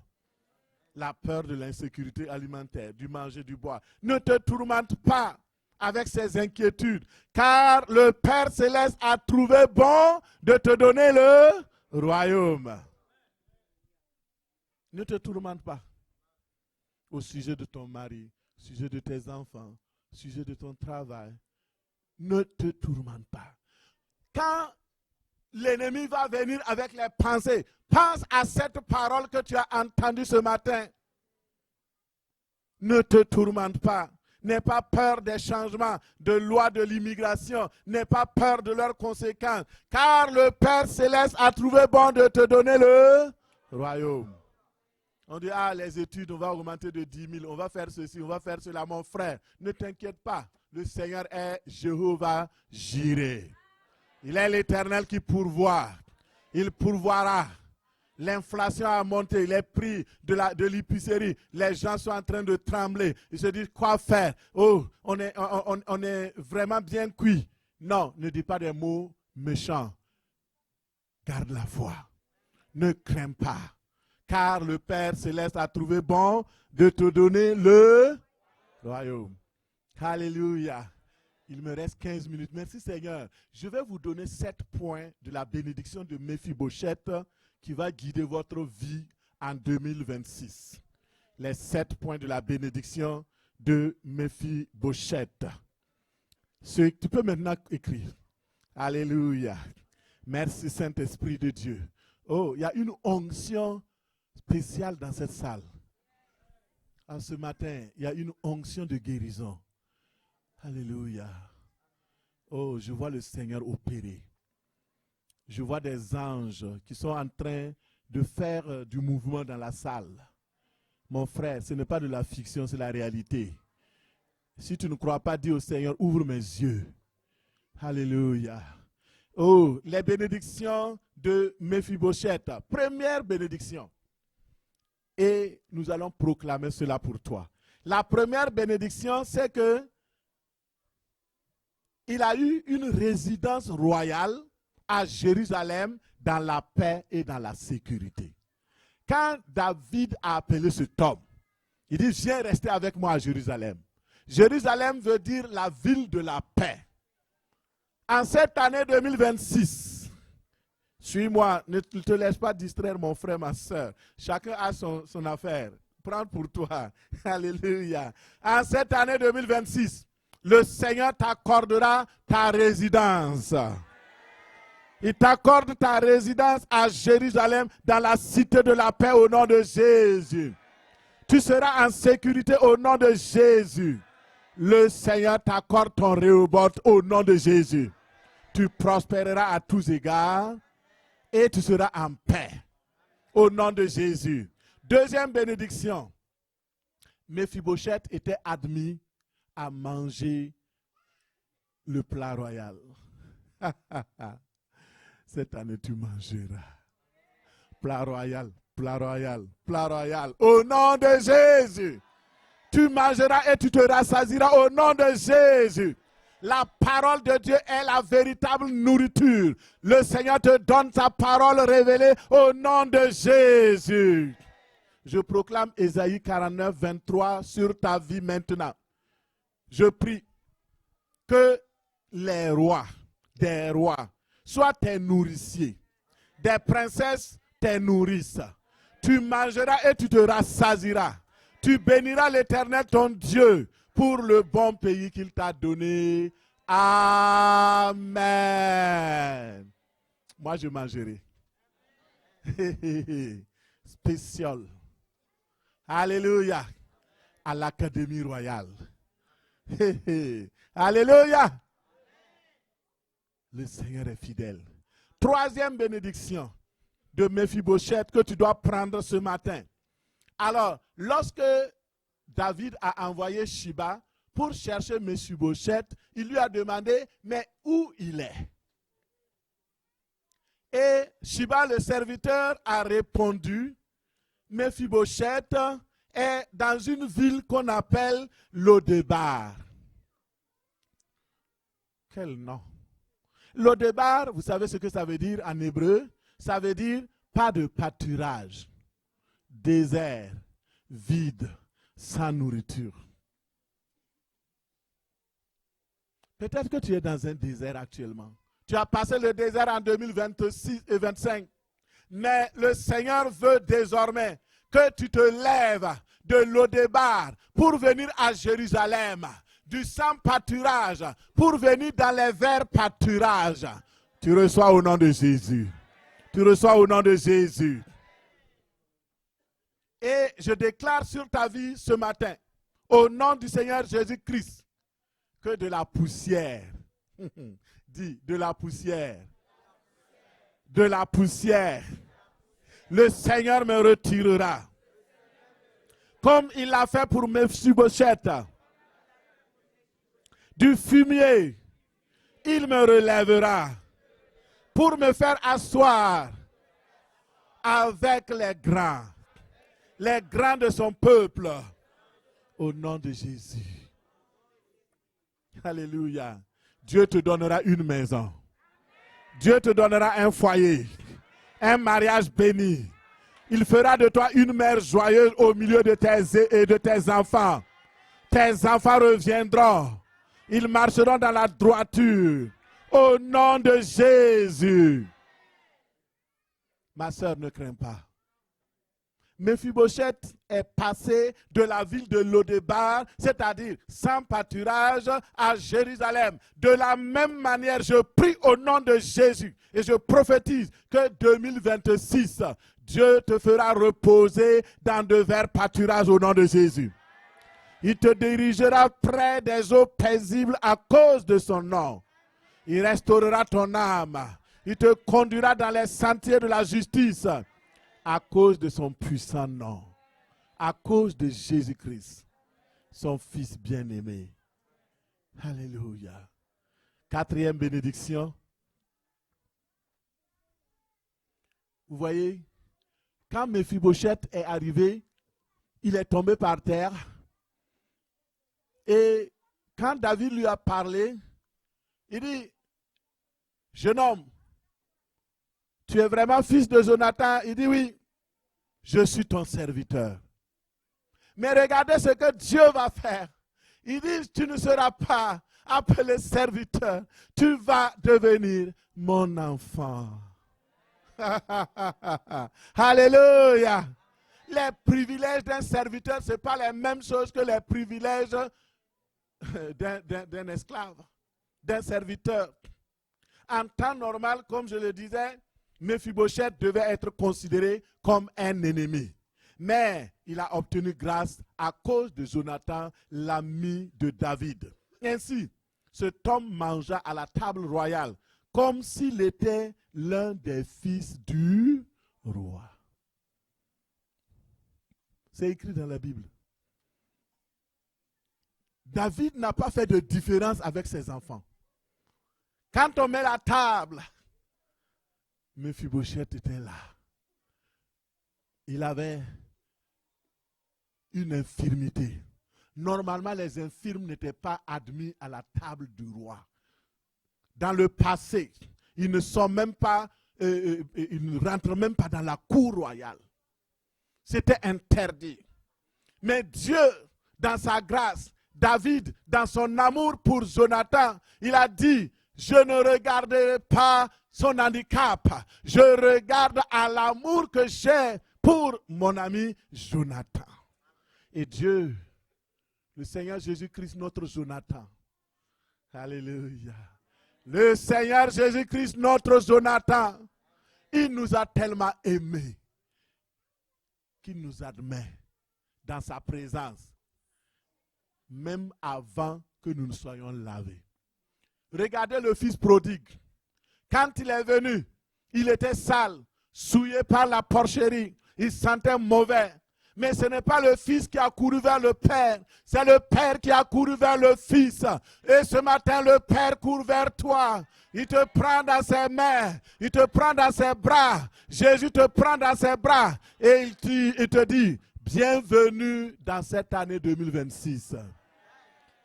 La peur de l'insécurité alimentaire, du manger, du boire. Ne te tourmente pas avec ces inquiétudes, car le Père Céleste a trouvé bon de te donner le royaume. Ne te tourmente pas au sujet de ton mari, au sujet de tes enfants, au sujet de ton travail. Ne te tourmente pas. Quand l'ennemi va venir avec les pensées, pense à cette parole que tu as entendue ce matin. Ne te tourmente pas. N'aie pas peur des changements de loi de l'immigration. N'aie pas peur de leurs conséquences. Car le Père Céleste a trouvé bon de te donner le royaume. On dit, ah, les études, on va augmenter de 10 000. On va faire ceci, on va faire cela. Mon frère, ne t'inquiète pas. Le Seigneur est Jéhovah Jireh. Il est l'Éternel qui pourvoit. Il pourvoira. L'inflation a monté, les prix de l'épicerie, les gens sont en train de trembler. Ils se disent, quoi faire? Oh, on est vraiment bien cuit. Non, ne dis pas des mots méchants. Garde la foi. Ne crains pas. Car le Père Céleste a trouvé bon de te donner le royaume. Alléluia. Il me reste 15 minutes. Merci Seigneur. Je vais vous donner 7 points de la bénédiction de Méphibosheth qui va guider votre vie en 2026. Les 7 points de la bénédiction de Méphibosheth. Tu peux maintenant écrire. Alléluia. Merci Saint-Esprit de Dieu. Oh, il y a une onction spéciale dans cette salle. En ce matin, il y a une onction de guérison. Alléluia. Oh, je vois le Seigneur opérer. Je vois des anges qui sont en train de faire du mouvement dans la salle. Mon frère, ce n'est pas de la fiction, c'est la réalité. Si tu ne crois pas, dis au Seigneur, ouvre mes yeux. Alléluia. Oh, les bénédictions de Méphibosheth. Première bénédiction. Et nous allons proclamer cela pour toi. La première bénédiction, c'est que il a eu une résidence royale à Jérusalem dans la paix et dans la sécurité. Quand David a appelé cet homme, il dit, viens rester avec moi à Jérusalem. Jérusalem veut dire la ville de la paix. En cette année 2026, suis-moi, ne te laisse pas distraire mon frère, ma soeur. Chacun a son affaire. Prends pour toi. Alléluia. En cette année 2026, le Seigneur t'accordera ta résidence. Il t'accorde ta résidence à Jérusalem dans la cité de la paix au nom de Jésus. Tu seras en sécurité au nom de Jésus. Le Seigneur t'accorde ton Rehoboth au nom de Jésus. Tu prospéreras à tous égards et tu seras en paix au nom de Jésus. Deuxième bénédiction. Mephibosheth était admis à manger le plat royal. Cette année, tu mangeras. Plat royal, plat royal, plat royal. Au nom de Jésus. Tu mangeras et tu te rassasieras au nom de Jésus. La parole de Dieu est la véritable nourriture. Le Seigneur te donne sa parole révélée au nom de Jésus. Je proclame Ésaïe 49, 23 sur ta vie maintenant. Je prie que les rois, des rois, soient tes nourriciers. Des princesses te nourrissent. Tu mangeras et tu te rassasieras. Tu béniras l'Éternel ton Dieu pour le bon pays qu'il t'a donné. Amen. Moi, je mangerai. Spécial. Alléluia. À l'Académie royale. Alléluia. Le Seigneur est fidèle. Troisième bénédiction de Mephibosheth que tu dois prendre ce matin. Alors, lorsque David a envoyé Shiba pour chercher Mephibosheth, il lui a demandé, mais où il est? Et Shiba, le serviteur, a répondu, Mephibosheth est dans une ville qu'on appelle Lodébar. Quel nom! Lodébar, vous savez ce que ça veut dire en hébreu? Ça veut dire pas de pâturage, désert, vide, sans nourriture. Peut-être que tu es dans un désert actuellement. Tu as passé le désert en 2026 et 2025. Mais le Seigneur veut désormais que tu te lèves de Lodébar pour venir à Jérusalem, du sans pâturage pour venir dans les verts pâturages. Tu reçois au nom de Jésus. Tu reçois au nom de Jésus. Et je déclare sur ta vie ce matin, au nom du Seigneur Jésus-Christ, que de la poussière, dis de la poussière, de la poussière, le Seigneur me retirera. Comme il l'a fait pour Mephibosheth, du fumier, il me relèvera pour me faire asseoir avec les grands de son peuple, au nom de Jésus. Alléluia. Dieu te donnera une maison. Dieu te donnera un foyer, un mariage béni. Il fera de toi une mère joyeuse au milieu de tes enfants. Tes enfants reviendront. Ils marcheront dans la droiture. Au nom de Jésus. Ma sœur, ne crains pas. Mephibosheth est passé de la ville de Lodébar, c'est-à-dire sans pâturage, à Jérusalem. De la même manière, je prie au nom de Jésus et je prophétise que 2026, Dieu te fera reposer dans de verts pâturages au nom de Jésus. Il te dirigera près des eaux paisibles à cause de son nom. Il restaurera ton âme. Il te conduira dans les sentiers de la justice à cause de son puissant nom. À cause de Jésus-Christ, son Fils bien-aimé. Alléluia. Quatrième bénédiction. Vous voyez, quand Mephibosheth est arrivé, il est tombé par terre. Et quand David lui a parlé, il dit, jeune homme, tu es vraiment fils de Jonathan? Il dit oui, je suis ton serviteur. Mais regardez ce que Dieu va faire. Il dit, tu ne seras pas appelé serviteur, tu vas devenir mon enfant. Alléluia. Les privilèges d'un serviteur, ce n'est pas les mêmes choses que les privilèges d'un esclave, d'un serviteur. En temps normal, comme je le disais, Mephibosheth devait être considéré comme un ennemi. Mais il a obtenu grâce à cause de Jonathan, l'ami de David. Ainsi, cet homme mangea à la table royale comme s'il était l'un des fils du roi. C'est écrit dans la Bible. David n'a pas fait de différence avec ses enfants. Quand on met la table, Mephibosheth était là. Il avait une infirmité. Normalement, les infirmes n'étaient pas admis à la table du roi. Dans le passé, ils ne sont même pas, ils ne rentrent même pas dans la cour royale. C'était interdit. Mais Dieu, dans sa grâce, David, dans son amour pour Jonathan, il a dit, je ne regarderai pas son handicap. Je regarde à l'amour que j'ai pour mon ami Jonathan. Et Dieu, le Seigneur Jésus-Christ, notre Jonathan. Alléluia. Le Seigneur Jésus-Christ, notre Jonathan, il nous a tellement aimés qu'il nous admet dans sa présence, même avant que nous ne soyons lavés. Regardez le fils prodigue. Quand il est venu, il était sale, souillé par la porcherie, il sentait mauvais. Mais ce n'est pas le fils qui a couru vers le père, c'est le père qui a couru vers le fils. Et ce matin, le père court vers toi. Il te prend dans ses mains, il te prend dans ses bras. Jésus te prend dans ses bras et il te dit, bienvenue dans cette année 2026.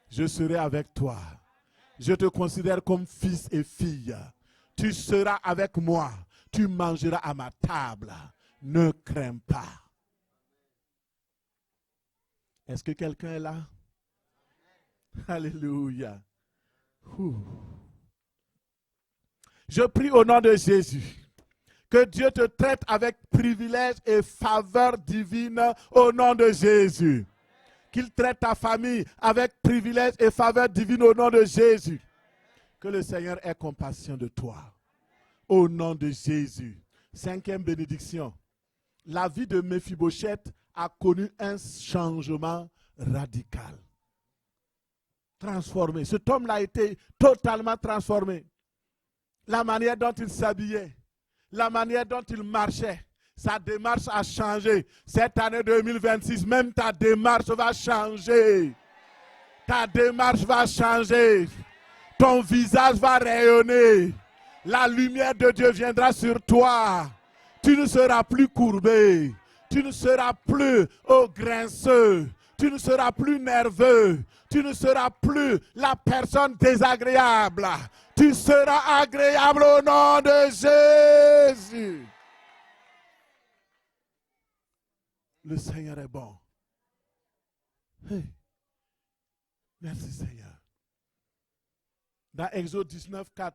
Je serai avec toi. Je te considère comme fils et fille. Tu seras avec moi. Tu mangeras à ma table. Ne crains pas. Est-ce que quelqu'un est là? Alléluia. Je prie au nom de Jésus que Dieu te traite avec privilège et faveur divine au nom de Jésus. Qu'il traite ta famille avec privilège et faveur divine au nom de Jésus. Que le Seigneur ait compassion de toi. Au nom de Jésus. 5e bénédiction. La vie de Mephibosheth a connu un changement radical. Transformé. Cet homme-là a été totalement transformé. La manière dont il s'habillait, la manière dont il marchait, sa démarche a changé. Cette année 2026, même ta démarche va changer. Ta démarche va changer. Ton visage va rayonner. La lumière de Dieu viendra sur toi. Tu ne seras plus courbé. Tu ne seras plus grinceux. Tu ne seras plus nerveux. Tu ne seras plus la personne désagréable. Tu seras agréable au nom de Jésus. Le Seigneur est bon. Hey. Merci Seigneur. Dans Exode 19, 4,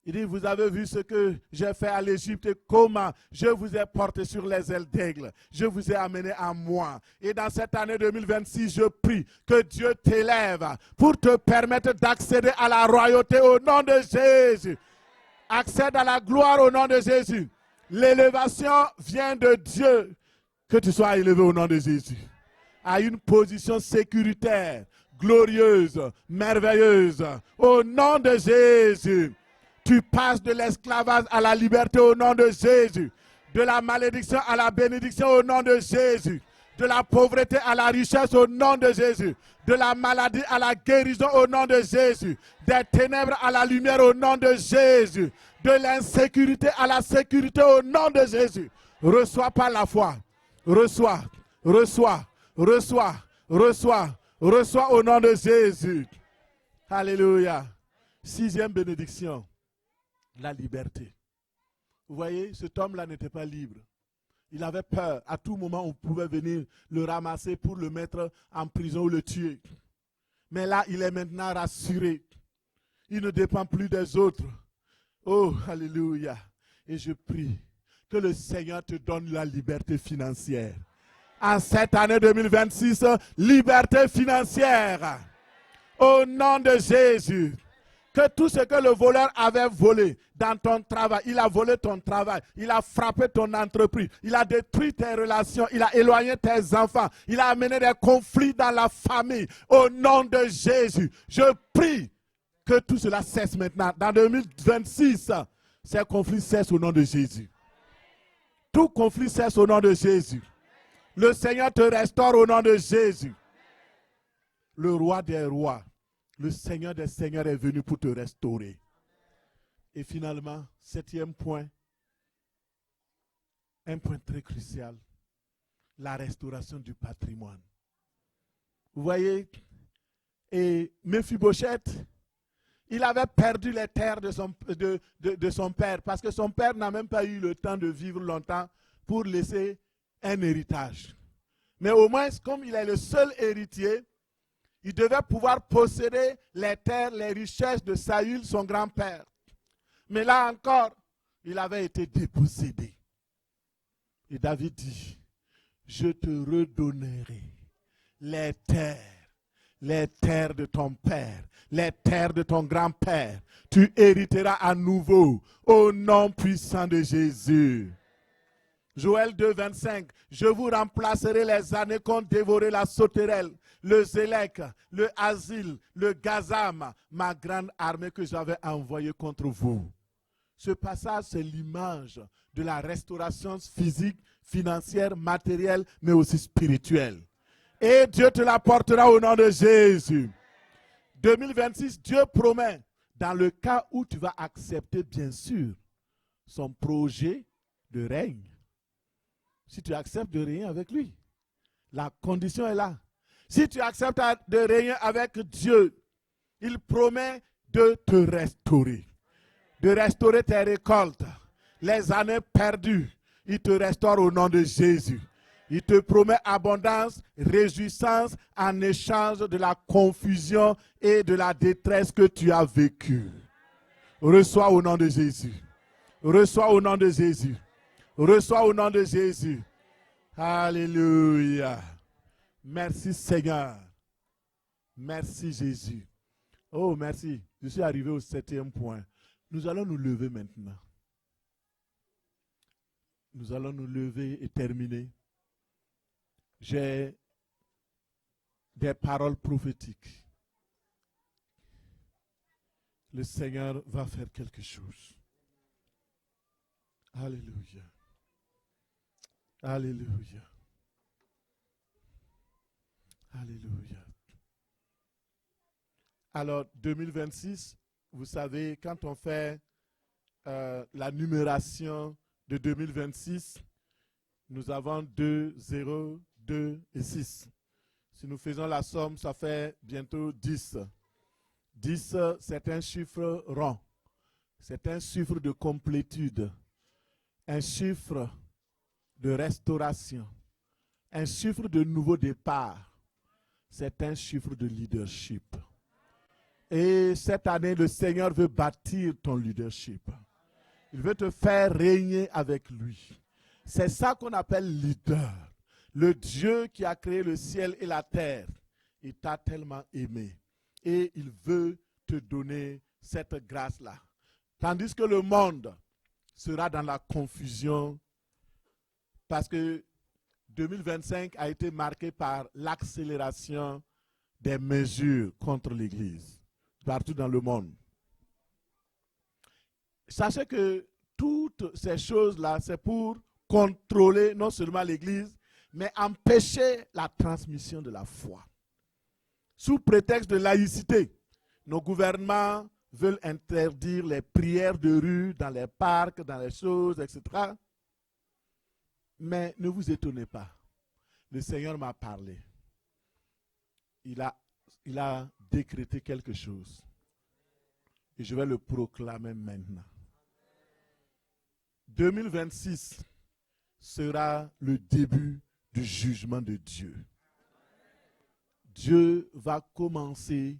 il dit, vous avez vu ce que j'ai fait à l'Égypte et comment je vous ai porté sur les ailes d'aigle. Je vous ai amené à moi. Et dans cette année 2026, je prie que Dieu t'élève pour te permettre d'accéder à la royauté au nom de Jésus. Accède à la gloire au nom de Jésus. L'élévation vient de Dieu. Que tu sois élevé au nom de Jésus. À une position sécuritaire, glorieuse, merveilleuse. Au nom de Jésus. Tu passes de l'esclavage à la liberté au nom de Jésus. De la malédiction à la bénédiction au nom de Jésus. De la pauvreté à la richesse au nom de Jésus. De la maladie à la guérison au nom de Jésus. Des ténèbres à la lumière au nom de Jésus. De l'insécurité à la sécurité au nom de Jésus. Reçois par la foi. Reçois, reçois, reçois, reçois, reçois au nom de Jésus. Alléluia. 6e bénédiction. La liberté. Vous voyez, cet homme-là n'était pas libre. Il avait peur. À tout moment, on pouvait venir le ramasser pour le mettre en prison ou le tuer. Mais là, il est maintenant rassuré. Il ne dépend plus des autres. Oh, alléluia. Et je prie que le Seigneur te donne la liberté financière. En cette année 2026, liberté financière. Au nom de Jésus. Que tout ce que le voleur avait volé dans ton travail, il a volé ton travail, il a frappé ton entreprise, il a détruit tes relations, il a éloigné tes enfants, il a amené des conflits dans la famille. Au nom de Jésus, je prie que tout cela cesse maintenant. Dans 2026, ces conflits cessent au nom de Jésus. Tout conflit cesse au nom de Jésus. Le Seigneur te restaure au nom de Jésus. le roi des rois, le Seigneur des seigneurs est venu pour te restaurer. Et finalement, 7e point, un point très crucial, la restauration du patrimoine. Vous voyez, et Méphibosheth, il avait perdu les terres de son père parce que son père n'a même pas eu le temps de vivre longtemps pour laisser un héritage. Mais au moins, comme il est le seul héritier, il devait pouvoir posséder les terres, les richesses de Saül, son grand-père. Mais là encore, il avait été dépossédé. Et David dit, je te redonnerai les terres de ton père, les terres de ton grand-père. Tu hériteras à nouveau au nom puissant de Jésus. Joël 2, 25. Je vous remplacerai les années qu'ont dévoré la sauterelle, le zélek, le asile, le gazam, ma grande armée que j'avais envoyée contre vous. Ce passage, c'est l'image de la restauration physique, financière, matérielle, mais aussi spirituelle. Et Dieu te l'apportera au nom de Jésus. 2026, Dieu promet, dans le cas où tu vas accepter, bien sûr, son projet de règne. Si tu acceptes de régner avec lui, la condition est là. Si tu acceptes de régner avec Dieu, il promet de te restaurer. De restaurer tes récoltes, les années perdues. Il te restaure au nom de Jésus. Il te promet abondance, réjouissance en échange de la confusion et de la détresse que tu as vécue. Reçois au nom de Jésus. Reçois au nom de Jésus. Reçois au nom de Jésus. Alléluia. Merci Seigneur. Merci Jésus. Oh, merci. Je suis arrivé au 7e point. Nous allons nous lever maintenant. Nous allons nous lever et terminer. J'ai des paroles prophétiques. Le Seigneur va faire quelque chose. Alléluia. Alléluia. Alléluia. Alors, 2026, vous savez, quand on fait la numération de 2026, nous avons 2, 0, 2 et 6. Si nous faisons la somme, ça fait bientôt 10. 10, c'est un chiffre rond. C'est un chiffre de complétude. Un chiffre de restauration. Un chiffre de nouveau départ. C'est un chiffre de leadership. Et cette année, le Seigneur veut bâtir ton leadership. Il veut te faire régner avec lui. C'est ça qu'on appelle leader. Le Dieu qui a créé le ciel et la terre, il t'a tellement aimé. Et il veut te donner cette grâce-là. Tandis que le monde sera dans la confusion parce que 2025 a été marqué par l'accélération des mesures contre l'Église partout dans le monde. Sachez que toutes ces choses-là, c'est pour contrôler non seulement l'Église, mais empêcher la transmission de la foi. Sous prétexte de laïcité, nos gouvernements veulent interdire les prières de rue dans les parcs, dans les choses, etc. Mais ne vous étonnez pas. Le Seigneur m'a parlé. Il a décrété quelque chose. Et je vais le proclamer maintenant. 2026 sera le début du jugement de Dieu. Dieu va commencer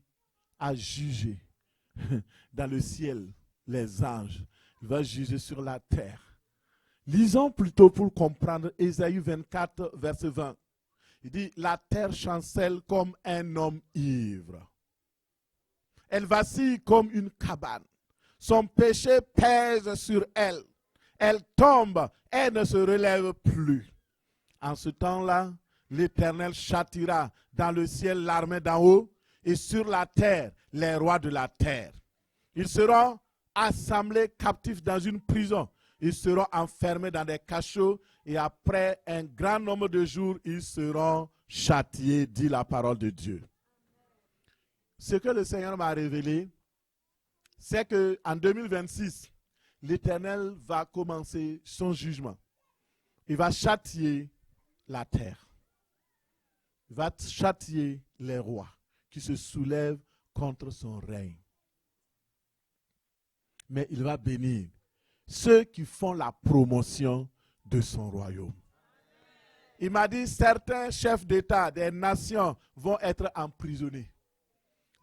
à juger dans le ciel les anges. Il va juger sur la terre. Lisons plutôt pour comprendre Ésaïe 24, verset 20. Il dit, la terre chancelle comme un homme ivre. Elle vacille comme une cabane. Son péché pèse sur elle. Elle tombe, elle ne se relève plus. En ce temps-là, l'Éternel châtira dans le ciel l'armée d'en haut et sur la terre les rois de la terre. Ils seront assemblés captifs dans une prison. Ils seront enfermés dans des cachots et après un grand nombre de jours, ils seront châtiés, dit la parole de Dieu. ce que le Seigneur m'a révélé, c'est qu'en 2026, l'Éternel va commencer son jugement. Il va châtier la terre. Il va châtier les rois qui se soulèvent contre son règne. Mais il va bénir ceux qui font la promotion de son royaume. Il m'a dit, certains chefs d'État des nations vont être emprisonnés.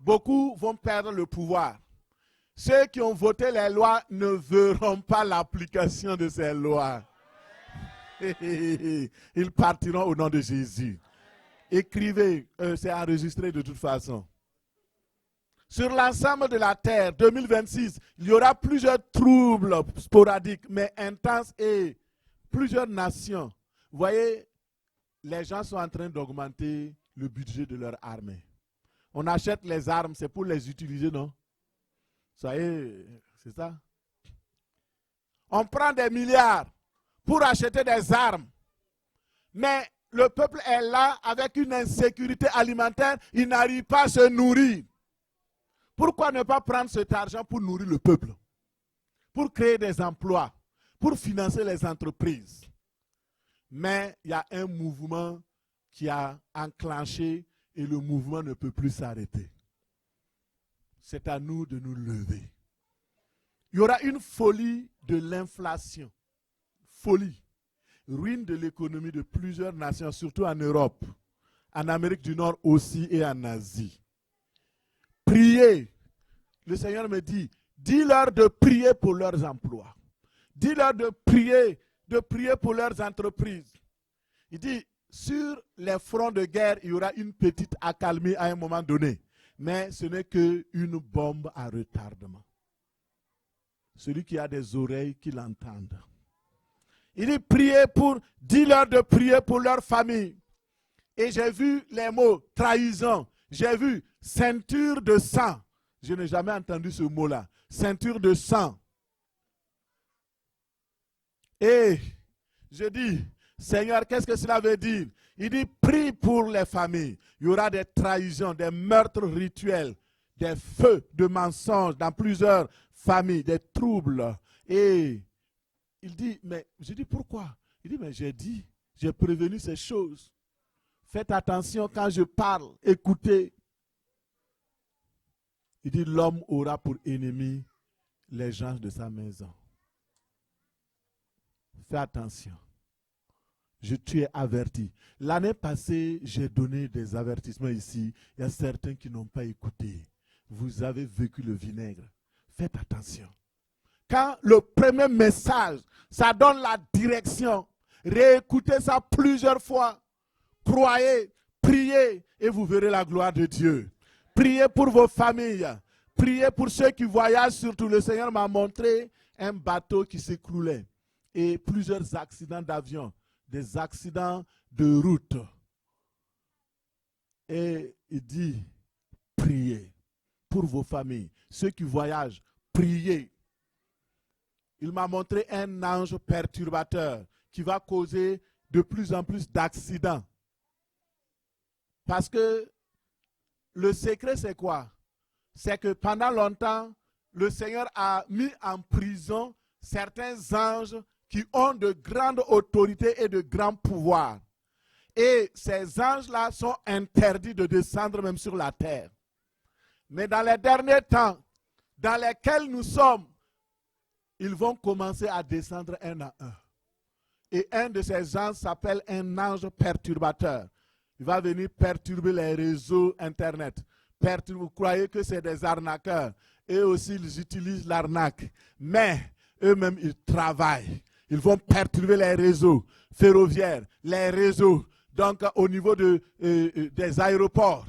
Beaucoup vont perdre le pouvoir. Ceux qui ont voté les lois ne verront pas l'application de ces lois. Ils partiront au nom de Jésus. Écrivez, c'est enregistré de toute façon. Sur l'ensemble de la terre, 2026, il y aura plusieurs troubles sporadiques, mais intenses et plusieurs nations. Vous voyez, les gens sont en train d'augmenter le budget de leur armée. On achète les armes, c'est pour les utiliser, non? Ça y est, c'est ça? On prend des milliards pour acheter des armes. Mais le peuple est là avec une insécurité alimentaire, il n'arrive pas à se nourrir. Pourquoi ne pas prendre cet argent pour nourrir le peuple? Pour créer des emplois, pour financer les entreprises. Mais il y a un mouvement qui a enclenché et le mouvement ne peut plus s'arrêter. C'est à nous de nous lever. Il y aura une folie de l'inflation. Folie. Ruine de l'économie de plusieurs nations, surtout en Europe, en Amérique du Nord aussi et en Asie. Priez. Le Seigneur me dit, dis-leur de prier pour leurs emplois. Dis-leur de prier pour leurs entreprises. Il dit, sur les fronts de guerre, il y aura une petite accalmie à un moment donné. Mais ce n'est qu'une bombe à retardement. Celui qui a des oreilles, qu'il entende. Il dit, dis-leur de prier pour leur famille. Et j'ai vu les mots trahison. J'ai vu ceinture de sang. Je n'ai jamais entendu ce mot-là. Ceinture de sang. Et je dis, Seigneur, qu'est-ce que cela veut dire? Il dit, prie pour les familles. Il y aura des trahisons, des meurtres rituels, des feux de mensonges dans plusieurs familles, des troubles. Et il dit, mais je dis pourquoi? Il dit, mais j'ai prévenu ces choses. Faites attention quand je parle, écoutez. Il dit, l'homme aura pour ennemi les gens de sa maison. Fais attention. Je t'ai averti. L'année passée, j'ai donné des avertissements ici. Il y a certains qui n'ont pas écouté. Vous avez vécu le vinaigre. Faites attention. Quand le premier message, ça donne la direction, réécoutez ça plusieurs fois. Croyez, priez et vous verrez la gloire de Dieu. Priez pour vos familles. Priez pour ceux qui voyagent surtout. Le Seigneur m'a montré un bateau qui s'écroulait et plusieurs accidents d'avion, des accidents de route. Et il dit, priez pour vos familles. Ceux qui voyagent, priez. Il m'a montré un ange perturbateur qui va causer de plus en plus d'accidents. Parce que le secret, c'est quoi? C'est que pendant longtemps, le Seigneur a mis en prison certains anges qui ont de grandes autorités et de grands pouvoirs. Et ces anges-là sont interdits de descendre même sur la terre. Mais dans les derniers temps, dans lesquels nous sommes, ils vont commencer à descendre un à un. Et un de ces anges s'appelle un ange perturbateur. Il va venir perturber les réseaux Internet. Vous croyez que c'est des arnaqueurs. Eux aussi, ils utilisent l'arnaque. Mais eux-mêmes, ils travaillent. Ils vont perturber les réseaux ferroviaires, les réseaux. Donc, au niveau des aéroports,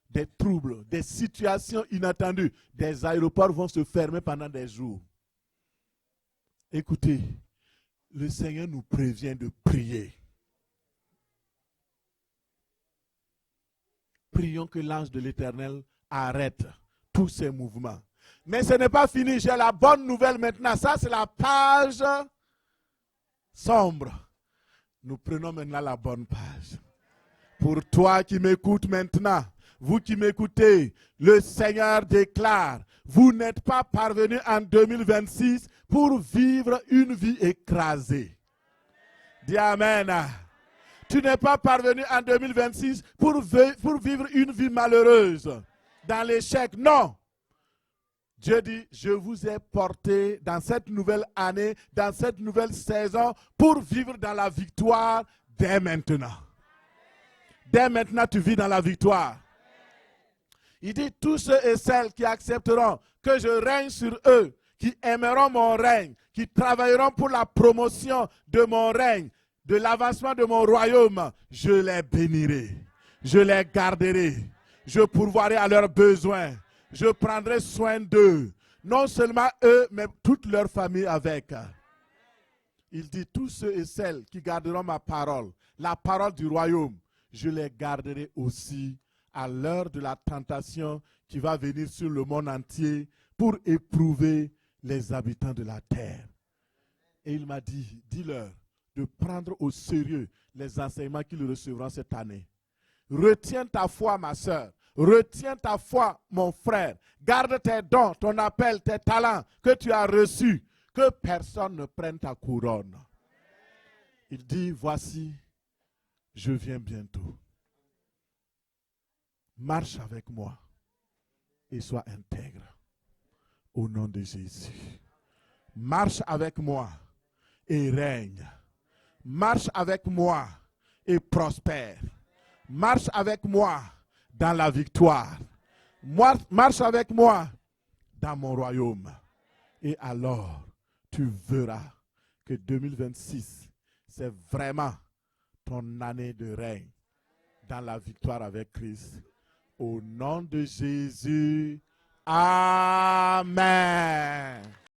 des troubles, des situations inattendues. Des aéroports vont se fermer pendant des jours. Écoutez, le Seigneur nous prévient de prier. Prions que l'ange de l'Éternel arrête tous ces mouvements. Mais ce n'est pas fini, j'ai la bonne nouvelle maintenant. Ça, c'est la page sombre. Nous prenons maintenant la bonne page. Pour toi qui m'écoutes maintenant, Vous qui m'écoutez, le Seigneur déclare, vous n'êtes pas parvenus en 2026 pour vivre une vie écrasée. Dis Amen. Tu n'es pas parvenu en 2026 pour vivre une vie malheureuse, dans l'échec. Non. Dieu dit, je vous ai porté dans cette nouvelle année, dans cette nouvelle saison, pour vivre dans la victoire dès maintenant. Dès maintenant, tu vis dans la victoire. Il dit, tous ceux et celles qui accepteront que je règne sur eux, qui aimeront mon règne, qui travailleront pour la promotion de mon règne, de l'avancement de mon royaume, je les bénirai, je les garderai, je pourvoirai à leurs besoins, je prendrai soin d'eux, non seulement eux, mais toute leur famille avec. Il dit, tous ceux et celles qui garderont ma parole, la parole du royaume, je les garderai aussi à l'heure de la tentation qui va venir sur le monde entier pour éprouver les habitants de la terre. Et il m'a dit, dis-leur de prendre au sérieux les enseignements qu'ils recevront cette année. Retiens ta foi, ma soeur. Retiens ta foi, mon frère. Garde tes dons, ton appel, tes talents que tu as reçus. Que personne ne prenne ta couronne. Il dit, voici, je viens bientôt. Marche avec moi et sois intègre. Au nom de Jésus. Marche avec moi et règne. Marche avec moi et prospère. Marche avec moi dans la victoire. Marche avec moi dans mon royaume. Et alors, tu verras que 2026, c'est vraiment ton année de règne dans la victoire avec Christ. Au nom de Jésus, Amen.